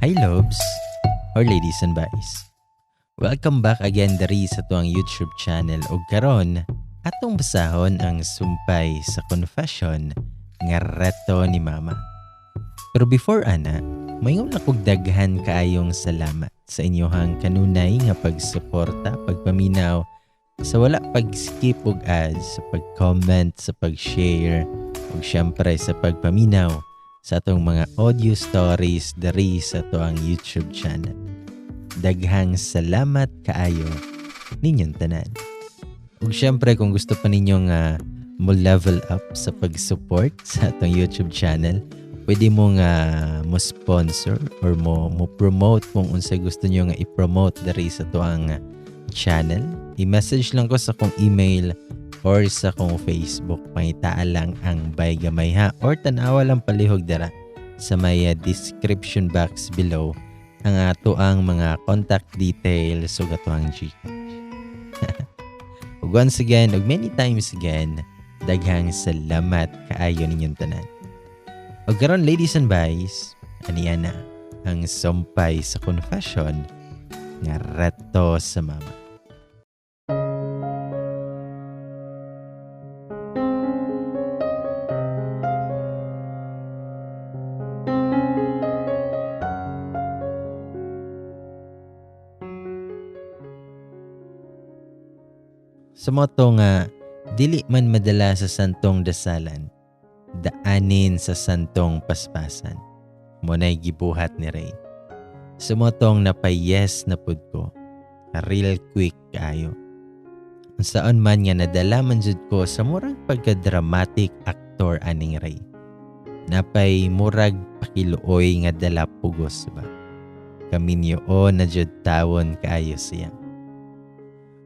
Hi Lobes, or ladies and boys. Welcome back again diri sa tuang YouTube channel ug karon atong basahon ang sumpay sa confession nga reto ni Mama. Pero before ana, mayon akong daghan kaayong salamat sa inyohang kanunay nga pagsuporta, pagpaminaw sa wala pag-skip og ads, sa pag-comment, sa pag-share ug syempre sa pagpaminaw sa atong mga audio stories diri sa tuang YouTube channel. Daghang salamat kaayo ninyong tanan. Ug syempre kung gusto pa ninyong mo level up sa pag-support sa atong YouTube channel, pwede mo mo sponsor or mo promote kung unsay gusto niyo nga i-promote diri sa tuang channel. I-message lang ko sa akong email or sa kong Facebook. Pangitaan lang ang Bay Gamay ha. Or tanawa lang palihog dara sa may description box below ang ato ang mga contact details o ato ang Gcash. Once again, ug many times again, daghang salamat kaayo ninyong tanan. Ug karon ladies and boys, aniya na ang sumpay sa confession nga reto sa Mama. Sa moto nga, dili man madala sa santong dasalan, daanin sa santong paspasan. Muna'y gibuhat ni Ray. Sa motong napayes na pud ko, real quick kayo. Ang saan man nga nadala man jud ko sa murag pagka-dramatic actor aning Ray. Napay murag pakiluoy nga dala pugos ba. Kaminyo na jud tawon kaayo siya.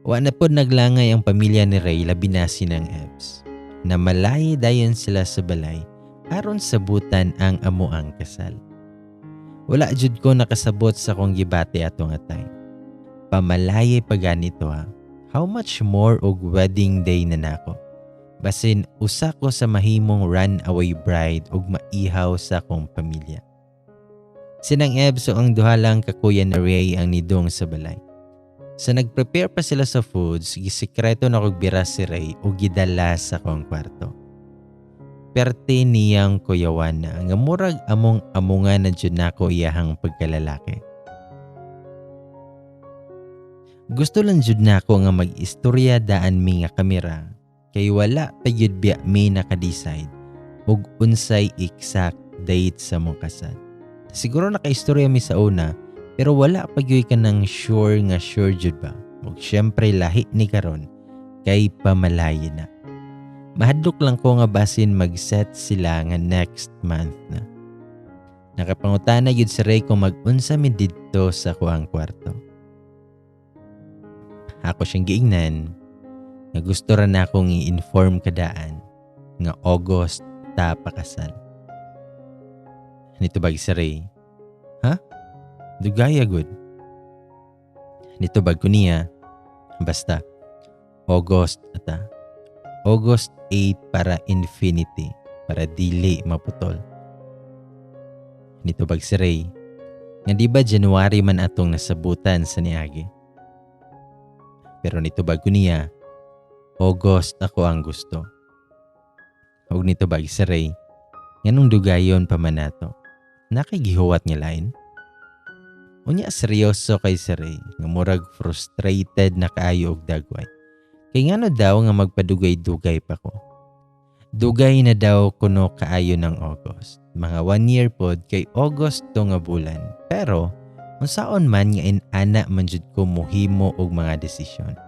Wa na po naglangay ang pamilya ni Ray labi na sinang Ebs. Na malayi dayon sila sa balay aron sabutan ang amuang kasal. Wala jud ko nakasabot sa kong gibate ato nga time. Pamalayi pa ganito ha. How much more og wedding day na nako. Basin usa ko sa mahimong runaway bride og maihaw sa akong pamilya. Sinang Ebs o ang duha lang kakuya ni Ray ang nidong sa balay. Sa nag-prepare pa sila sa foods, gisikreto na kog biras si Ray o gidala sa kong kwarto. Perte niyang kuyawan na nga murag among-amungan na dyan nako iyahang pagkalalaki. Gusto lang dyan nako nga mag-istorya daan mi nga kamera kay wala pa yun biya mi nakadecide og unsay exact date sa mong kasal. Siguro naka-istorya mi sa una pero wala pa gyud ka nang sure jud ba. Ug syempre lahi ni karon kay pamalayi na. Mahadlok lang ko nga basin mag-set sila nga next month na. Nakapangutana gyud si Ray kung mag-unsa mi didto sa kuang kwarto. Ako siyang giingnan nga gusto ra na akong i-inform kadaan nga August ta pakasal. Nito bag si Ray. Ha? Dugaya good. Nito bag ko niya. Basta. August ata. August 8 para infinity. Para dili maputol. Nito bag si Ray. Nga di ba January man atong nasabutan sa niagi. Pero nito bag ko niya. August ako ang gusto. Huwag nito bag si Ray. Nga nung dugayon pa man nato. Nakigihuwat niya lain. Unya seryoso kay si Ray, nga murag frustrated na kaayo og dagway. Kay ngano daw nga magpadugay-dugay pa ko. Dugay na daw kuno kaayo ng August. Mga 1 year pod kay August to nga bulan. Pero unsaon man nga inana man jud ko mohimo og mga desisyon.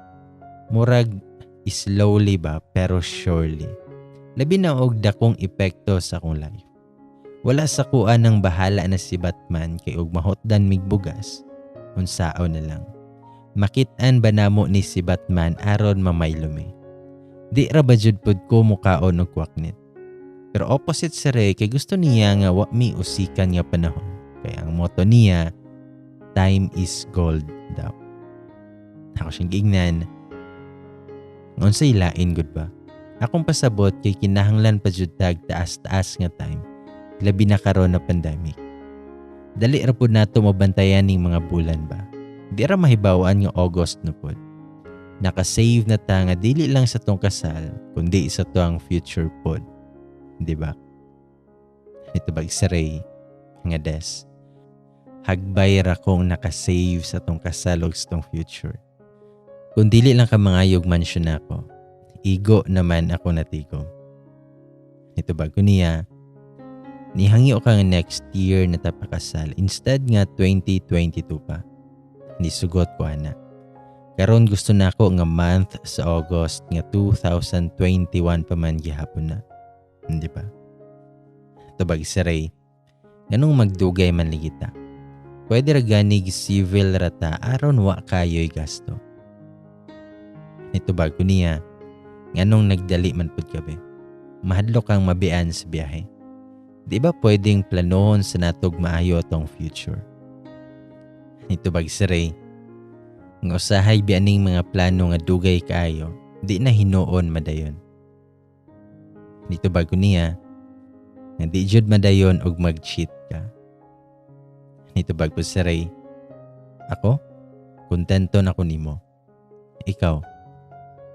Murag slowly ba pero surely. Labi na og dakong epekto sa akong life. Wala sa kuan ng bahala na si Batman kay og mahotdan migbugas. Unsao na lang. Makit-an ba namo ni si Batman aron mamaylumi? Di ra ba jud pud ko mukaon og kwaknit. Pero opposite si Ray kay gusto niya nga wa mi usikan nga panahon. Kay ang motto niya, time is gold daw. Ako siyang giingnan. Unsay lain gud ba? Akong pasabot kay kinahanglan pa jud tag taas-taas nga time. Labi na karon na pandemic. Dali ra pud nato mabantayan ning mga bulan ba. Di ra mahibawaan nga August na pud. Naka-save na ta nga dili lang sa tong kasal kundi sa tuang future pod. Di ba? Ito ba si Ray nga des. Hagbay ra kong naka-save sa tong kasal ug sa tong future. Kung dili lang ka mangayog mansyon ako, igo naman ako natigom. Ito ba ko niya, nihangyo ka nga next year na tapakasal instead nga 2022 pa. Nisugot ko ana. Karon gusto na ako nga month sa August nga 2021 pa man gihapon na. Hindi ba? Tubag si Ray, nganong magdugay man ligita. Pwede ra ganig civil rata aron wa kayo'y gasto. Nitubag ko niya, nganong nagdali man pud kabe. Mahadlok kang mabian sa biyahe. Di ba pwedeng planohon sa natog maayo tong future? Nitubag si Ray, nga usahay bianing mga plano nga dugay kaayo, di na hinuon madayon. Nitubag ko niya, nga di jud madayon og mag-cheat ka. Nitubag ko si Ray, ako, kontento na ko nimo. Ikaw,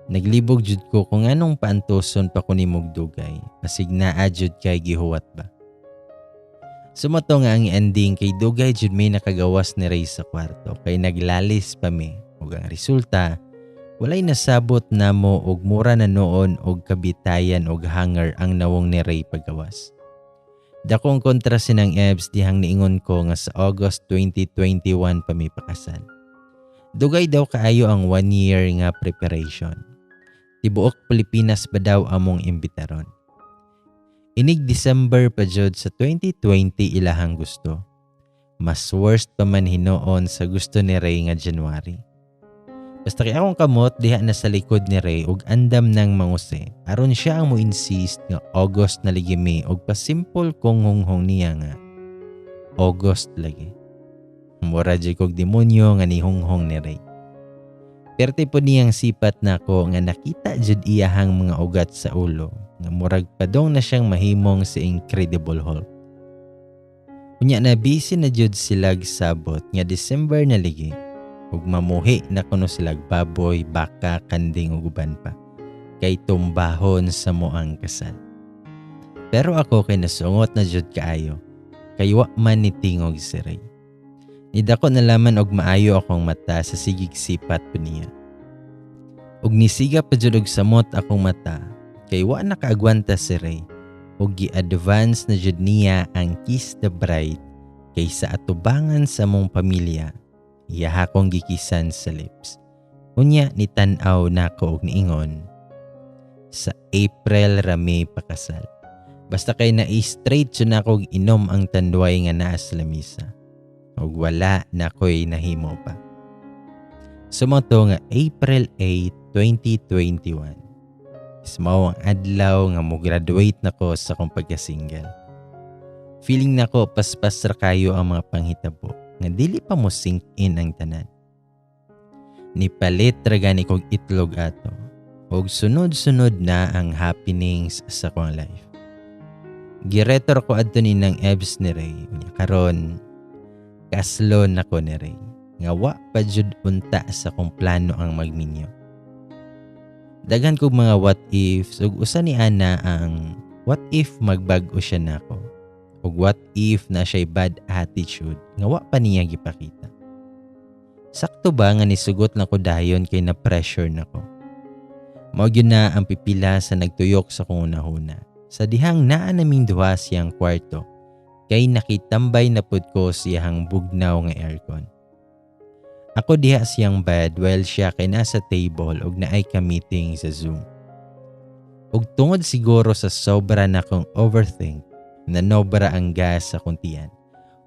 naglibog jud ko kung anong paantoson pa ko nimog dugay, masig naa jud kay gihuwat ba. Sumato nga ang ending kay dugay jud may nakagawas ni Ray sa kwarto kay naglalis pa mi ug ang resulta walay nasabot namo og mura na noon og kabitayan og hanger ang nawong ni Ray paggawas. Dakong kontra sinang Ebs dihang niingon ko nga sa August 2021 pa mi pakasal. Dugay daw kaayo ang 1 year nga preparation. Tibuok Pilipinas ba daw among imbitaron. Inig December pa jud sa 2020 ilahang gusto. Mas worst pa man hinoon sa gusto ni Ray nga January. Basta kay akong kamot diha na sa likod ni Ray ug andam nang manguse. Aron siya ang mo insist nga August na ligimi ug pasimple kong hunghong niya nga August lagi. Mura jud kog demonyo nga nihunghong ni Ray. Perte po niyang sipat nako nga nakita jud iyahang mga ugat sa ulo nga murag padong na siyang mahimong sa Incredible Hulk. Unya na busy na jud sila sabot nga December na ligi ug mamuhi na kuno sila baboy, baka, kanding ug uban pa kay tumbahon sa moang kasal. Pero ako kay nasungot na jud kaayo kay wa man ni tingog si Ray. Nidako nalaman og maayo akong mata sa sigig sipat po niya. Ug nisiga pa jud og samot akong mata kay wa nakaagwanta si Ray ug gi-advance na jud niya ang kiss the bride kaysa atubangan sa mong pamilya. Iyaha kong gikisan sa lips. Unya nitan-aw nako og niingon, sa April rami pakasal. Basta kay na-straight jud nako og inom ang tanduay nga naa sa lamisa. Og wala na ko'y nahimo pa. Sumoto nga April 8, 2021. Ismaw ang adlaw nga mo graduate na ko sa kong pagka-single. Feeling na ko paspas ra kayo ang mga panghitabo nga dili pa mo sink in ang tanan. Nipalit ra gani kog itlog ato og sunod-sunod na ang happenings sa kong life. Giretor ko adto ni nang Ebs ni Ray. Karon kaslo na ko ni Ray. Nga wa pa jud unta sa kong plano ang magminyo. Daghan kog mga what ifs ug usa ni ana ang what if magbag-o siya nako ug what if na siya'y bad attitude nga wa pa niya gipakita. Sakto ba nga nisugot na ko dayon kay na pressure nako. Mao gyud na ang pipila sa nagtuyok sa kong unahuna. Sa dihang naa naming duha siyang kwarto kay nakitambay na pud ko siyang bugnaw nga aircon. Ako diha siyang bed while siya kay nasa table ug naay ka meeting sa Zoom. Ug tungod siguro sa sobra na kong overthink, nanobra ang gas sa kuntian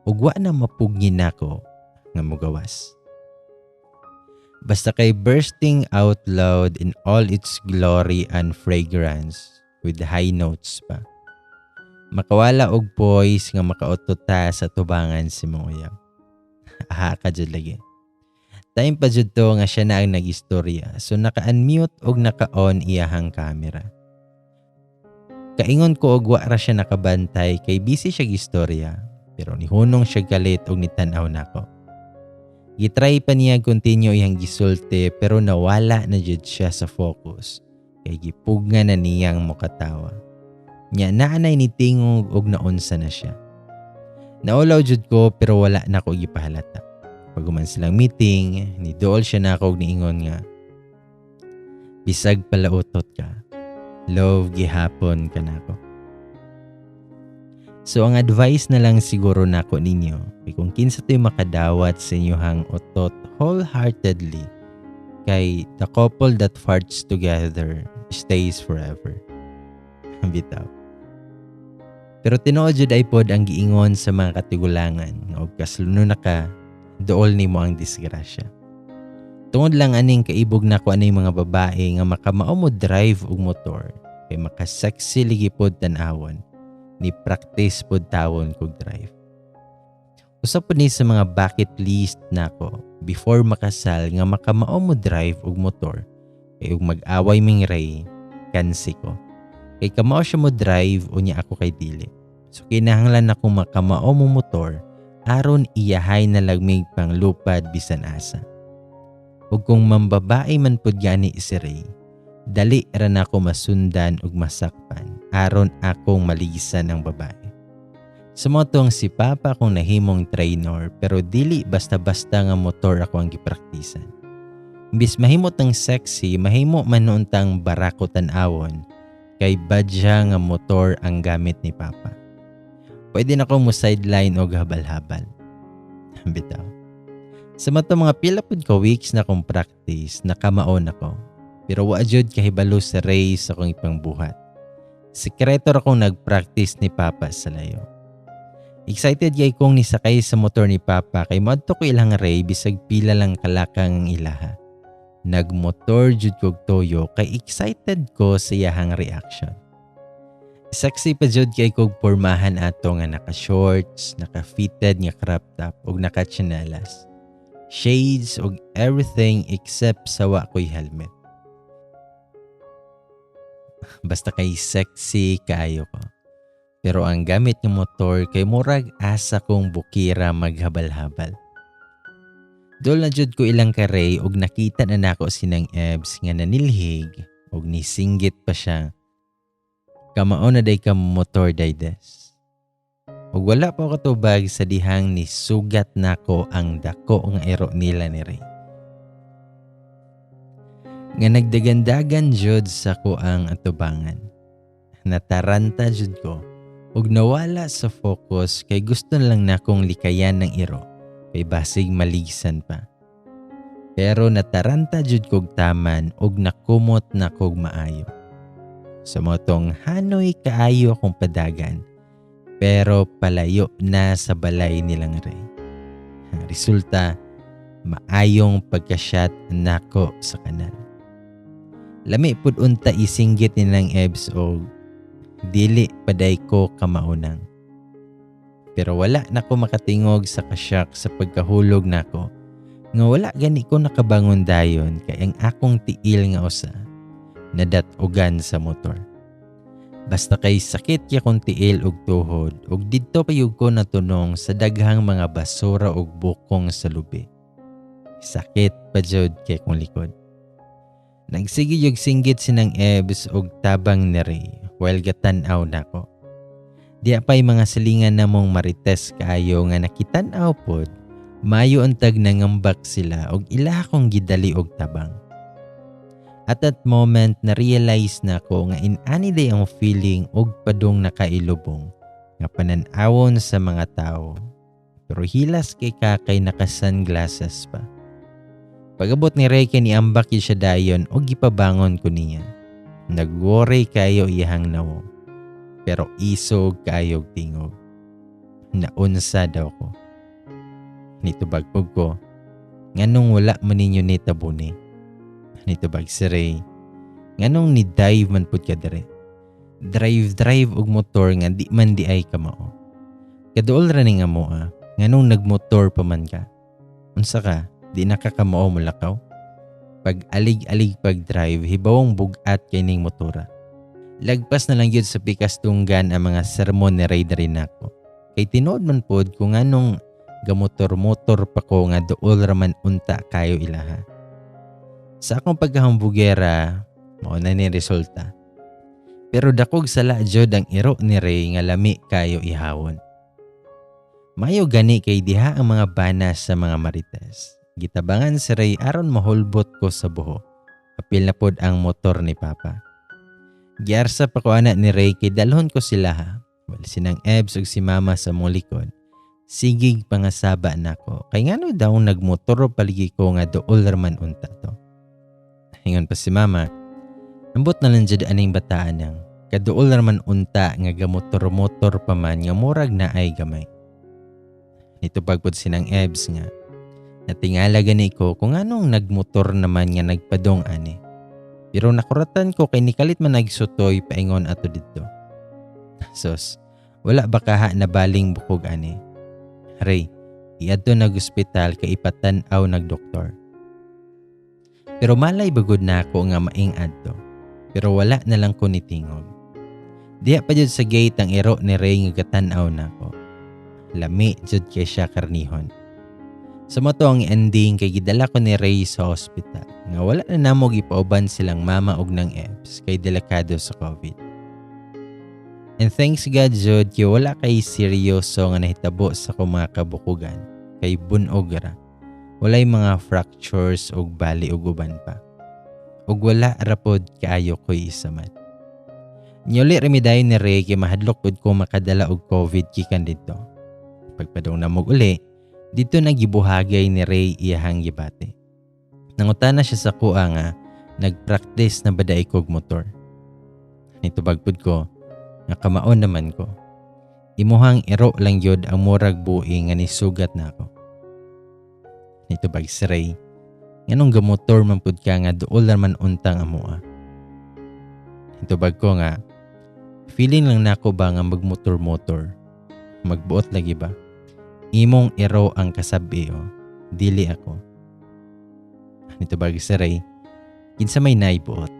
ug wa na mapugngin nako nga mogawas. Basta kay bursting out loud in all its glory and fragrance with high notes pa. Makawala og poise nga makaututa sa tubangan si Moya. Aha ka jud lagi. Time pa jud to nga siya na ang nag-istorya so naka-unmute og naka-on iyahang camera. Kaingon ko og wa ra siya nakabantay kay busy siya gistorya Pero nihunong siya galit og nitanaw nako. Gitry pa niya continue iyang gisulti pero nawala na jud siya sa focus. Kay gipugna na niyang mokatawa. Nya naanay ni tingog og naunsa na siya. Naulaw jud ko pero wala na ko gipahalata. Paghuman silang meeting, niduol siya nako og niingon nga, bisag pala utot ka. Love gihapon ka nako. So ang advice na lang siguro nako ninyo kay kung kinsa to'y makadawat sa inyohang utot wholeheartedly kay the couple that farts together stays forever. Bitaw. Pero tinuod jud ay pod ang giingon sa mga katigulangan nga og kaslunod na ka duol nimo ang disgrasya. Tungod lang aning kaibog nako anay mga babae nga makamao mo drive og motor kay maka-sexy ligi pod tan-awon. Ni practice pod tawon kog drive. Usa po ni sa mga bucket list nako before makasal nga makamao mo drive og motor kay ug mag-away ming ray kansi ko. Kay kamao siya mo drive unya ako kay dili. So kinahanglan nako makamao mo motor aron iyahay na lagmig pang lupad bisan asa. Ug kung mambabae man pod gani si Ray, dali ra nako masundan ug masakpan aron akong maligisan ang babae. Sumotong si Papa akong nahimong trainer pero dili basta-basta nga motor ako ang gipraktisan. Imbis mahimo tang sexy, mahimo man noontang barako tan-awon kay badya nga motor ang gamit ni Papa. Pwede na akong mo sideline o habal-habal. Bitaw. Sa mga pila pod ka weeks na akong practice, nakamaon ako. Pero wa jud kahibalo sa race akong ipangbuhat. Sekreto ra akong nagpractice ni Papa sa layo. Excited kay kong nisakay sa motor ni Papa kay madto ko ilang ray bisag pila lang kalakang ang ilaha. Nagmotor jud kog toyo kay excited ko sa iyahang reaction. Sexy pa jud kay kog pormahan ato nga naka-shorts, naka-fitted nga crop top ug naka-tsinelas. Shades ug everything except sa wa ko'y helmet. Basta kay sexy kaayo ko. Pero ang gamit ng motor kay murag asa kong bukira maghabal-habal. Dol na jud ko ilang karay ug nakita na nako sinang Ebs nga nanilhig ug nisinggit pa siya. Kamao na day ka motor daydes. Ug wala pa ko tubag sa dihang ni sugat nako ang dako nga ero nila ni Ray. Nga nagdagandagan jud sa ko ang atubangan. Nataranta jud ko ug nawala sa focus kay gusto lang nakong likayan ng iro kay basig maligisan pa. Pero nataranta jud kog taman ug nakumot na kog maayo. Sa motong hanoy kaayo akong padagan pero palayo na sa balay nilang Ray. Resulta, maayong pagkasyat nako sa kanal. Lami pud unta isinggit nilang Ebs o dili paday ko kamaunang. Pero wala na ko makatingog sa kasyak sa pagkahulog nako. Nga wala gani ko nakabangon dayon kay ang akong tiil nga usa nadatugan sa motor. Basta kay sakit kay kong tiil og tuhod ug didto payug ko natunong sa daghang mga basura ug bukong sa lubi. Sakit pa jud kay kong likod. Nagsige yung singgit sinang Ebs og tabang ni Ray while gatan-aw nako. Di apay mga silingan namong marites kaayo nga nakitan-aw pod, mayo untag nangambak sila og ila akong gidali og tabang. At that moment na-realize nako nga inani day ang feeling og padung nakailubong nga panan-awon sa mga tao. Pero hilas kay kakay naka-sunglasses pa. Pagabot ni Ray kay niambak siya dayon o gipabangon ko niya. Nag-worry kayo iyahang nawo. Pero isog kayo tingog. Naunsa daw ko. Nitubagpog ko. Nganong wala man ninyo nitabuni. Nitubag si Ray. Nganong ni-dive man pud ka dire. Drive og motor nga di man di ay kamao. Kaduol ra ni nga mo nganong nagmotor pa man ka. Unsa ka? Di nakakamao mo lakaw. Pag alig-alig pag-drive, hibawang bugat kay ning motora. Lagpas na lang yun sa pikas tunggan ang mga sermon ni Ray rin ako. Kay tinuod man pod kung anong gamotor-motor pa ko nga duol raman unta kayo ilaha. Sa akong paghahambugera, mao na ni resulta. Pero dakog sala jud ang iro ni Ray nga lami kayo ihawon. Mayo gani kay diha ang mga banas sa mga marites. Gitabangan si Ray aron mahulbot ko sa buho. Apil na pod ang motor ni Papa. Giarsa pa ko ana ni Ray kay dalhon ko sila ha. Well, sinang Ebs ug si Mama sa mong likod. Sigig pangasaba nako. Kay ngano daw nagmotor paligi ko nga duol raman unta to. Hingon pa si Mama. Ambot na lang jud aning bataan nang kaduol raman unta nga gamotor-motor pa man nga murag na ay gamay. Ito pagpud sinang Ebs nga. Natingala gani ko kung anong nagmotor naman nga nagpadong ani. Pero nakuratan ko kay nikalit man nagsutoy paingon ato didto. Sos, wala ba kaha na baling bukog ani? Ray, iadto nag-ospital kay ipatan-aw nagdoktor. Pero malay bagod na ako nga maing adto. Pero wala na lang ko nitingog. Diya pa jud sa gate ang iro ni Ray nga gatan-aw nako. Lami jud kay siya karnihon. Sa moto ang ending kay gidala ko ni Ray sa ospital. Nga wala na namo gipauban silang mama og nang Ebs kay delikado sa COVID. And thanks God jud kay wala kay seryoso nga nahitabo sa ko mga kabukugan kay bunog ra. Walay mga fractures og bali og uban pa. Ug wala ra pod kaayo ko'y isamat. Nyuli remidayon ni Ray kay mahadlok pod ko makadala og COVID gikan didto. Pagpadong na mog uli, dito nagibuhagay ni Ray iyahang gibate. Nangutana siya sa kuha nga, nagpractice na baday kog motor. Nito bagpod ko, nga kamaon naman ko. Imuhang iro lang yod ang murag buing nga nisugat na ako. Nito bag si Ray, nganong gamotor man pud ka nga duol naman untang amua. Nito bag ko nga, feeling lang nako ba nga magmotor-motor. Magbuot lagi ba? Imong iro ang kasabi o, dili ako. Nito bag si Ray, kinsa may naibuot,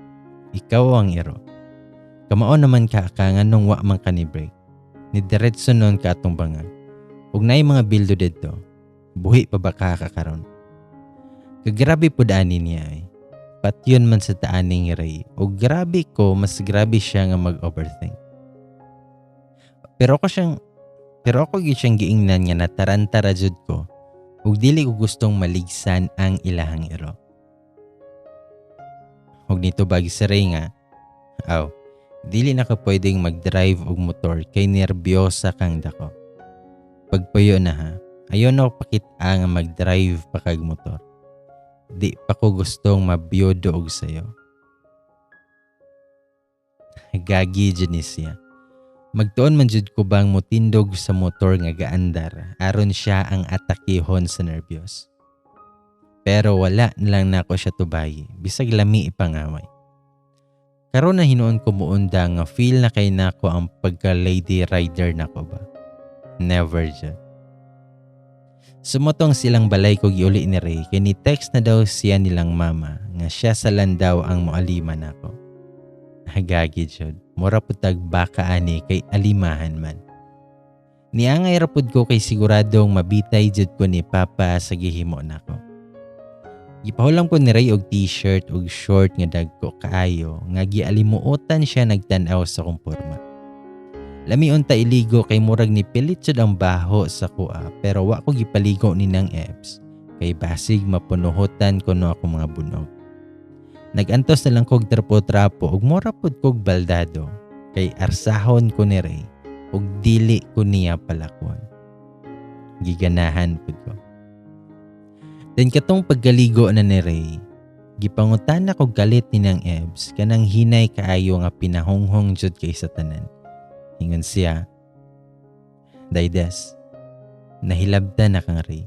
ikaw ang iro. Kamaon naman ka nga nung wa man ka ni break. Ni diretso nun ka atong bangag. Ug naay mga bildo dito, buhi pa ba ka kakaron? Kagrabe po daanin niya ay. Patyon man sa taaning Ray. Ug grabe ko, mas grabe siya nga mag-overthink. Pero ako siyang giingnan nga natarantara jud ko ug dili ko gustong maligsan ang ilahang iro. Ug nito bag si Ray nga, dili na ka pwedeng mag-drive og motor kay nerbiyosa kang dako. Pagpuyo na ha, ayon na pakita nga mag-drive pa kag motor. Di pa ko gustong mabiyodo og sayo. Gagi jud ni siya. Magtuon man jud ko bang motindog sa motor nga gaandar aron siya ang atakihon sa nervyos. Pero wala na lang nako siya tubayi, bisag lami ipangaway. Karon na hinuon ko muunda nga feel na kay nako ang pagka lady rider nako ba. Never jud. Sumotong silang balay ko giuli ni Ray kay ni text na daw siya nilang mama nga siya sa landaw ang moalima nako. Hagagi jud. Mura putag baka ani kay alimahan man. Niangay rapod ko kay siguradong mabitay jud ko ni Papa sa gihimo nako. Gipahulam ko ni Ray og t-shirt ug short nga dagko kaayo nga gialimuotan siya nagtan-aw sa kong porma. Lami unta iligo kay murag ni pilit jud ang baho sa kuha pero wa ko gipaligo ni nang Ebs kay basig mapunuhotan ko no ako mga bunog. Nagantos na lang kog trapo-trapo ug mura pud kog baldado kay arsahon ko ni Ray ug dili ko niya palakwon. Giganahan pud ko. Den katong paggaligo na ni Ray, gipangutan na kog galit ni nang Ebs kanang hinay kaayo nga pinahonghong jud kay sa tanan. Ingon siya, Daydes, nahilabtan na kang Ray.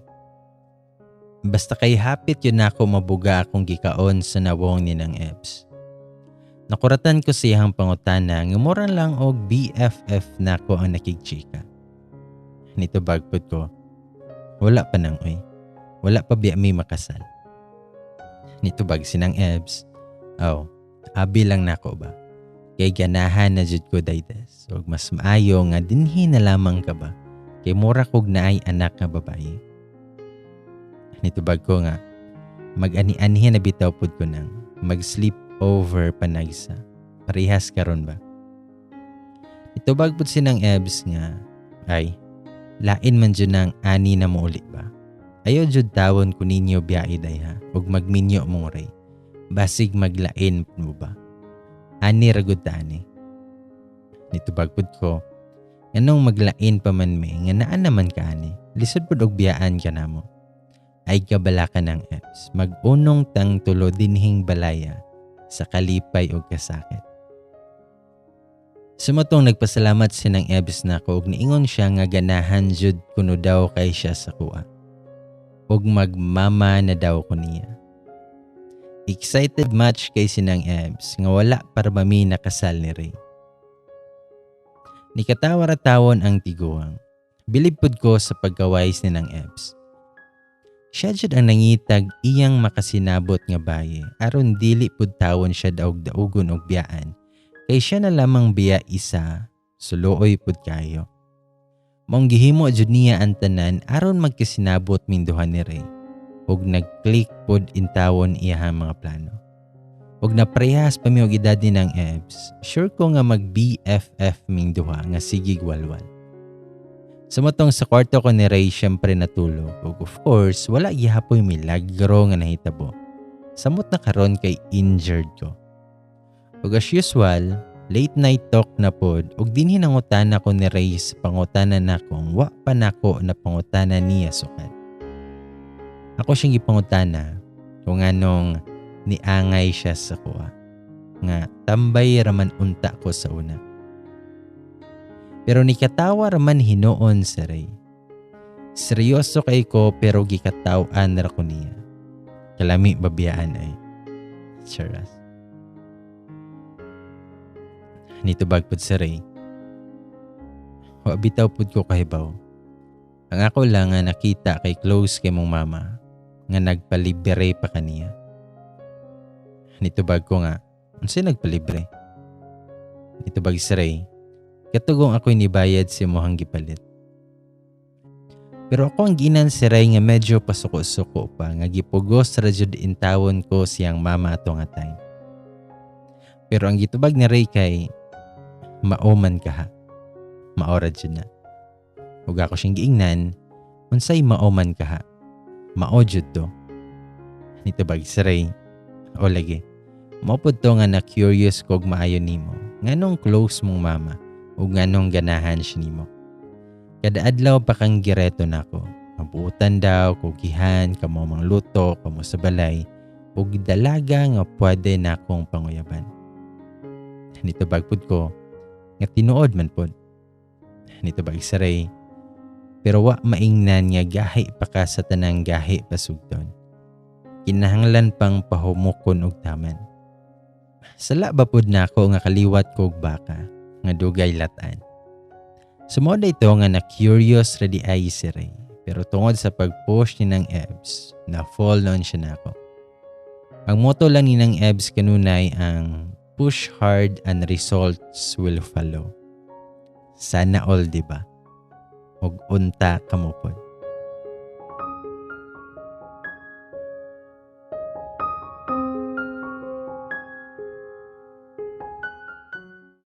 Basta kay hapit yun ako mabuga akong gikaon sa nawong ni nang Ebs. Nakuratan ko siyang pangutana nga moran lang og BFF na ko ang nakigchika. Nito bagpod ko, wala pa nang oy. Wala pa biya may makasal. Nito bag sinang Ebs, abi lang nako ba? Kay ganahan na jud ko Daydes. Ug mas maayo nga dinhi na lamang ka ba? Kay mura kog naay anak nga babae. Nitubag ko nga, mag-ani-anihan na bitaw pod ko nang mag-sleep over panagsa. Parehas karon ba? Nitubag pod sinang Ebs nga, ay, lain man dyan ng ani na muuli ba? Ayaw jud tawon ko ninyo biyae day ha, ug magminyo mong ray. Basig maglain mo ba? Ani ragod ta ani. Nitubag pod ko, anong maglain pa man me, nga naan naman ka ani, lisod pod og biyaan ka na mo. Ay kabala ka ng Ebs, mag-unong tang tulo dinhing balaya sa kalipay o kasakit. Sumutong nagpasalamat sinang Ebs na ko ug niingon siya nga ganahan jud kuno daw kay siya sa kuha. Ug magmama na daw ko niya. Excited much kay sinang Ebs nga wala para mami nakasal ni Ray. Nikatawara tawon ang tiguang. Bilib pod ko sa pagkawais ni nang Ebs. Siya jud ang nangitag iyang makasinabot nga baye aron dili pod tawon siya daog-daugon og biyaan. Kay siya na lamang biya isa, suluoy pod kayo. Mong gihimo jud niya ang tanan aron magkasinabot minduhan ni Ray. Ug nag-click pod intawon iyang mga plano. Ug naprehas pa mi og edad ni nang Ebs, sure ko nga mag-BFF ming duha nga sigig walwal. Sumutong sa kwarto ko ni Ray syempre natulog. Ug of course, wala gihapoy milagro nga nahitabo. Samot na karon kay injured ko. Ug as usual, late night talk na pod ug dinhi nangutana ko ni Ray sa pangutanan nakong wa pa nako na pangutana niya sukad. Ako siyang gipangutana kung anong niangay siya sa kuha. Nga tambay raman unta ko sa una. Pero nikatawa raman hinoon si Ray. Seryoso kay ko pero gikataw-an ra ko niya. Kalami babiyaan ay. Charas. Nitubag pod si Ray. Wa bitaw pod ko kahibaw. Ang ako lang nga nakita kay close kay mong mama nga nagpalibre pa kaniya. Nitubag ko nga, unsay nagpalibre? Nitubag si Ray. Katugong ako'y nibayad si mohang gipalit. Pero ako ang ginan si Ray nga medyo pasuko-suko pa nga gipugos ra jud intawon ko siyang mama ato nga time. Pero ang gitubag ni Ray kay maoman ka ha. Maora jud na. Ug ako siyang giingnan, unsay maoman ka ha? Mao jud to. Nitubag si Ray. O lagi. Mopod to nga na curious kog maayo nimo. Nganong close mong mama? O nganong ganahan siya nimo. Kada adlaw pa kang gireto nako. Mabuutan daw, kugihan, kamo mang luto, kamo sa balay, o dalaga nga pwede na akong panguyaban. Nitubag pod ko, nga tinuod man pod. Nitubag sa Ray, pero wa maingnan nga gahi pa ka sa tanang gahi pasugton. Kinahanglan pang pahumukon og taman. Sala ba pod nako nga kaliwat kog baka nga dugay latan. Sumoda ito nga na curious ready ay si Ray. Pero tungod sa pag-push ni nang Ebs, na fall on siya nako. Ang motto lang ni nang Ebs kanunay ang push hard and results will follow. Sana all, diba? Og unta kamupod.